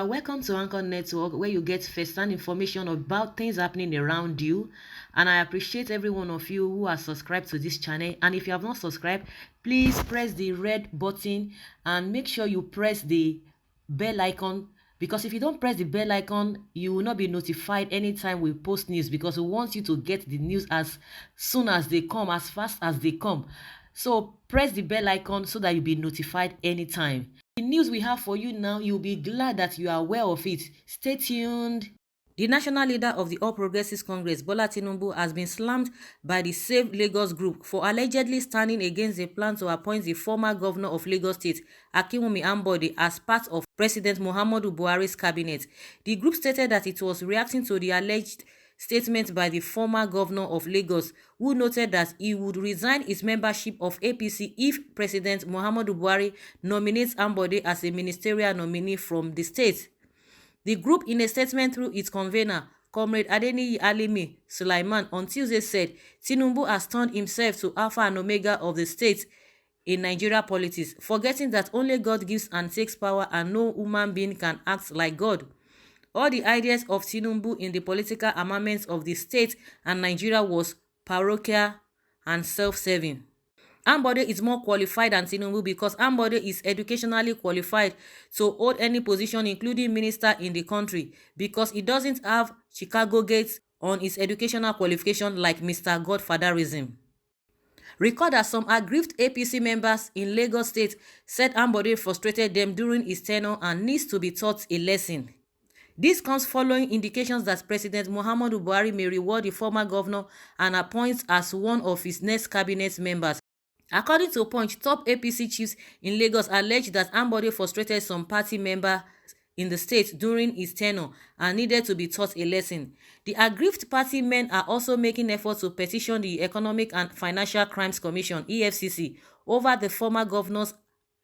are welcome to Anchor Network, where you get first-hand information about things happening around you. And I appreciate every one of you who has subscribed to this channel. And if you have not subscribed, please press the red button and make sure you press the bell icon, because if you don't press the bell icon, you will not be notified anytime we post news, because we want you to get the news as soon as they come, as fast as they come. So press the bell icon so that you'll be notified anytime. The news we have for you now, you'll be glad that you are aware of it. Stay tuned. The national leader of the All Progressives Congress, Bola Tinubu, has been slammed by the Save Lagos group for allegedly standing against a plan to appoint the former governor of Lagos State, Ambode, as part of President Muhammadu Buhari's cabinet. The group stated that it was reacting to the alleged statement by the former governor of Lagos, who noted that he would resign his membership of APC if President Muhammadu Buhari nominates Ambode as a ministerial nominee from the state. The group, in a statement through its convener, Comrade Adeniyi Alimi, Sulaiman, on Tuesday said Tinubu has turned himself to Alpha and Omega of the state in Nigeria politics, forgetting that only God gives and takes power and no human being can act like God. All the ideas of Tinubu in the political armament of the state and Nigeria was parochial and self-serving. Ambode is more qualified than Tinubu because Ambode is educationally qualified to hold any position, including minister in the country, because he doesn't have Chicagogate on his educational qualification like Mr. Godfatherism. Recall that some aggrieved APC members in Lagos State said Ambode frustrated them during his tenure and needs to be taught a lesson. This comes following indications that President Muhammadu Buhari may reward the former governor and appoint as one of his next cabinet members. According to Punch, top APC chiefs in Lagos alleged that Ambode frustrated some party members in the state during his tenure and needed to be taught a lesson. The aggrieved party men are also making efforts to petition the Economic and Financial Crimes Commission (EFCC) over the former governor's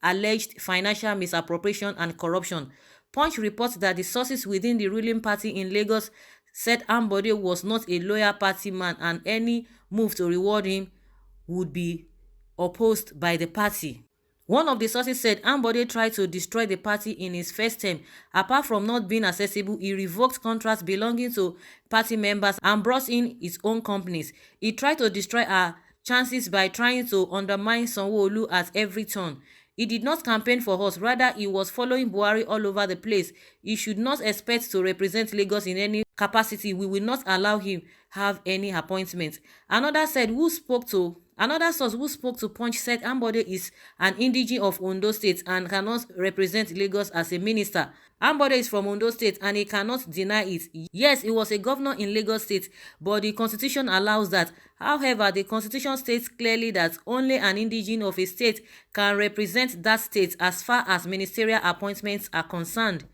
alleged financial misappropriation and corruption. Punch reports that the sources within the ruling party in Lagos said Ambode was not a loyal party man and any move to reward him would be opposed by the party. One of the sources said Ambode tried to destroy the party in his first term. Apart from not being accessible, he revoked contracts belonging to party members and brought in his own companies. He tried to destroy our chances by trying to undermine Sanwo-Olu at every turn. He did not campaign for us, rather he was following Buhari all over the place. He should not expect to represent Lagos in any capacity. We will not allow him have any appointment. Another source who spoke to Punch said Ambode is an indigene of Ondo State and cannot represent Lagos as a minister. Ambode is from Ondo State and he cannot deny it. Yes, he was a governor in Lagos State, but the constitution allows that. However, the constitution states clearly that only an indigene of a state can represent that state as far as ministerial appointments are concerned.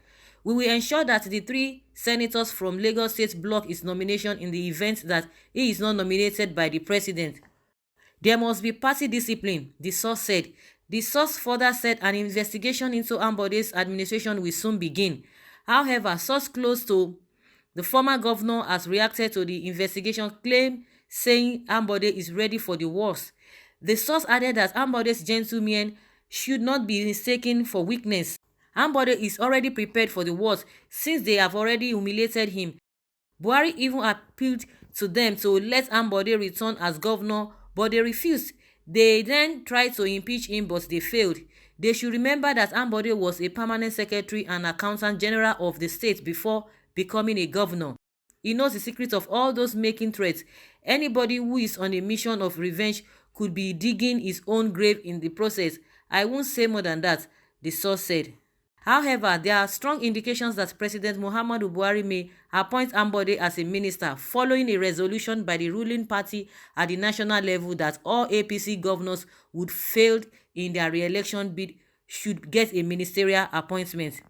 We will ensure that the 3 senators from Lagos State block his nomination in the event that he is not nominated by the president. There must be party discipline, the source said. The source further said an investigation into Ambode's administration will soon begin. However, source close to the former governor has reacted to the investigation claim, saying Ambode is ready for the worst. The source added that Ambode's gentlemen should not be mistaken for weakness. Ambode is already prepared for the worst since they have already humiliated him. Buhari even appealed to them to let Ambode return as governor, but they refused. They then tried to impeach him, but they failed. They should remember that Ambode was a permanent secretary and accountant general of the state before becoming a governor. He knows the secret of all those making threats. Anybody who is on a mission of revenge could be digging his own grave in the process. I won't say more than that, the source said. However, there are strong indications that President Muhammadu Buhari may appoint Ambode as a minister following a resolution by the ruling party at the national level that all APC governors who failed in their re-election bid should get a ministerial appointment.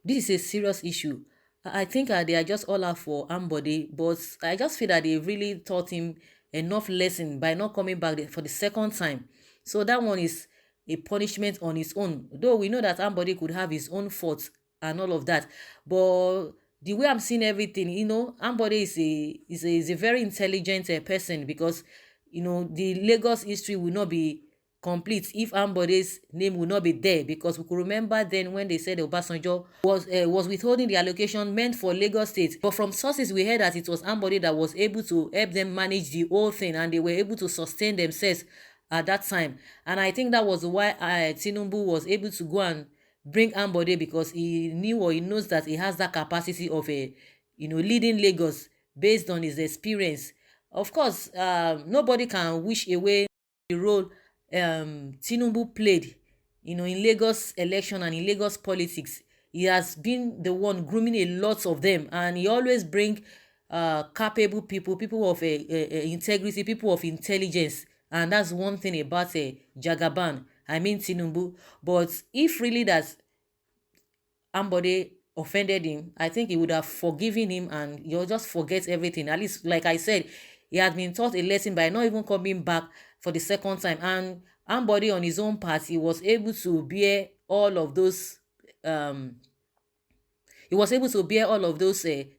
This is a serious issue. I think they are just all out for Ambode, but I just feel that they really taught him enough lesson by not coming back for the second time. So that one is a punishment on its own, though we know that Ambode could have his own faults and all of that, but the way I'm seeing everything, Ambode is a very intelligent person, because the Lagos history will not be complete if Ambode's name will not be there, because we could remember then when they said Obasanjo was withholding the allocation meant for Lagos State. But from sources we heard that it was Ambode that was able to help them manage the whole thing, and they were able to sustain themselves at that time. And I think that was why Tinubu was able to go and bring Ambode, because he knew, or he knows that he has that capacity of leading Lagos based on his experience. Of course, nobody can wish away the role Tinubu played, in Lagos election and in Lagos politics. He has been the one grooming a lot of them, and he always bring capable people of integrity, people of intelligence, and that's one thing about Jagaban. I mean Tinubu. But if really that Ambode offended him, I think he would have forgiven him, and you'll just forget everything. At least, like I said, he had been taught a lesson by not even coming back for the second time. And Ambode, on his own part, he was able to bear all of those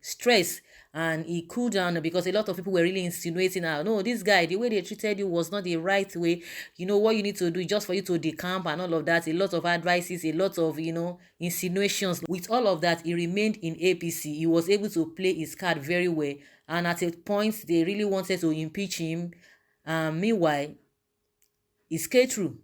stress, and he cooled down, because a lot of people were really insinuating, no, this guy, the way they treated you was not the right way. What you need to do just for you to decamp and all of that. A lot of advices, a lot of insinuations. With all of that, he remained in APC. He was able to play his card very well, and at a point they really wanted to impeach him. Meanwhile, he scaled through.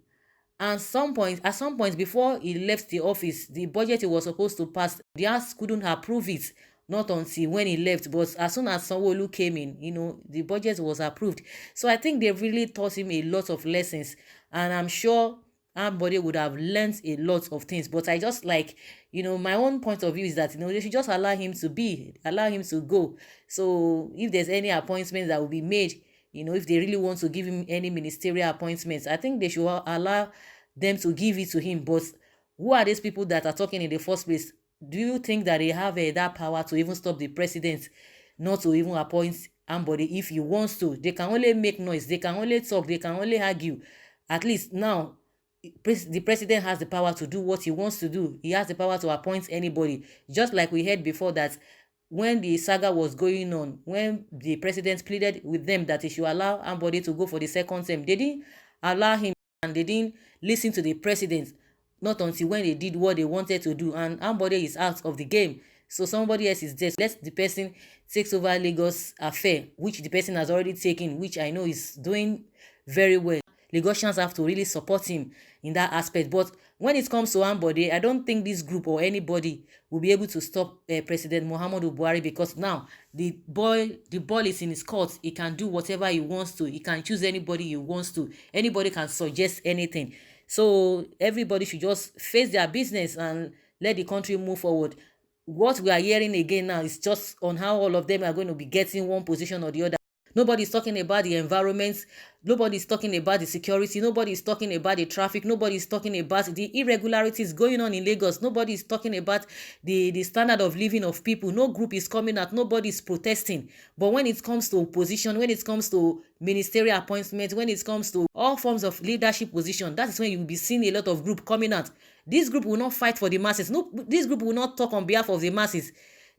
And at some point before he left the office, the budget he was supposed to pass, the House couldn't approve it, not until when he left. But as soon as Sanwo-Olu came in, the budget was approved. So I think they really taught him a lot of lessons, and I'm sure Ambode would have learned a lot of things. But I just my own point of view is that they should just allow him to go. So if there's any appointments that will be made, if they really want to give him any ministerial appointments, I think they should allow them to give it to him. But who are these people that are talking in the first place? Do you think that they have that power to even stop the president not to even appoint Ambode if he wants to? They can only make noise, they can only talk, they can only argue. At least now, the president has the power to do what he wants to do. He has the power to appoint anybody. Just like we heard before that when the saga was going on, when the president pleaded with them that he should allow Ambode to go for the second term, they didn't allow him, and they didn't listen to the president, not until when they did what they wanted to do, and Ambode is out of the game. So somebody else is there. Let the person takes over Lagos affair, which the person has already taken, which I know is doing very well. Lagosians have to really support him in that aspect. But when it comes to Ambode, I don't think this group or anybody will be able to stop President Muhammadu Buhari, because now the ball is in his court. He can do whatever he wants to. He can choose anybody he wants to. Anybody can suggest anything. So everybody should just face their business and let the country move forward. What we are hearing again now is just on how all of them are going to be getting one position or the other. Nobody's talking about the environment. Nobody's talking about the security. Nobody's talking about the traffic. Nobody's talking about the irregularities going on in Lagos. Nobody's talking about the standard of living of people. No group is coming out. Nobody's protesting. But when it comes to opposition, when it comes to ministerial appointments, when it comes to all forms of leadership position, that is when you will be seeing a lot of group coming out. This group will not fight for the masses. No, this group will not talk on behalf of the masses.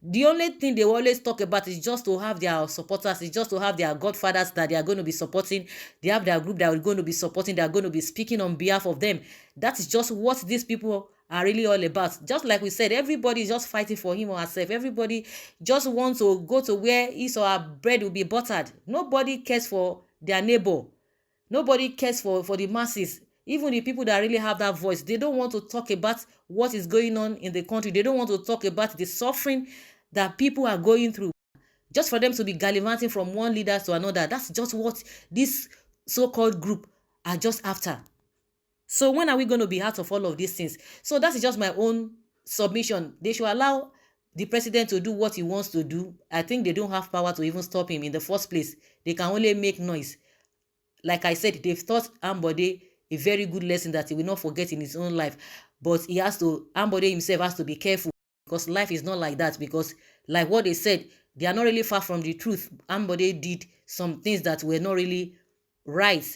The only thing they always talk about is just to have their supporters, is just to have their godfathers that they are going to be supporting. They have their group that are going to be supporting, they are going to be speaking on behalf of them. That is just what these people are really all about. Just like we said, everybody is just fighting for him or herself. Everybody just wants to go to where his or her bread will be buttered. Nobody cares for their neighbor. Nobody cares for the masses. Even the people that really have that voice, they don't want to talk about what is going on in the country. They don't want to talk about the suffering that people are going through. Just for them to be gallivanting from one leader to another, that's just what this so-called group are just after. So when are we going to be out of all of these things? So that's just my own submission. They should allow the president to do what he wants to do. I think they don't have power to even stop him in the first place. They can only make noise. Like I said, they've taught Ambode a very good lesson that he will not forget in his own life. But Ambode himself has to be careful, because life is not like that. Because like what they said, they are not really far from the truth. Ambode did some things that were not really right.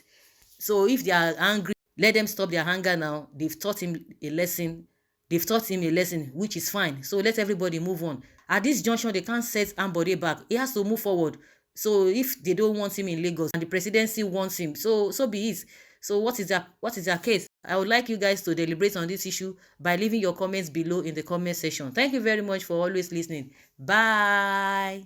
So if they are angry, let them stop their anger now. They've taught him a lesson. Which is fine. So let everybody move on. At this junction, they can't set Ambode back. He has to move forward. So if they don't want him in Lagos and the presidency wants him, so be it. So what is their case? I would like you guys to deliberate on this issue by leaving your comments below in the comment section. Thank you very much for always listening. Bye.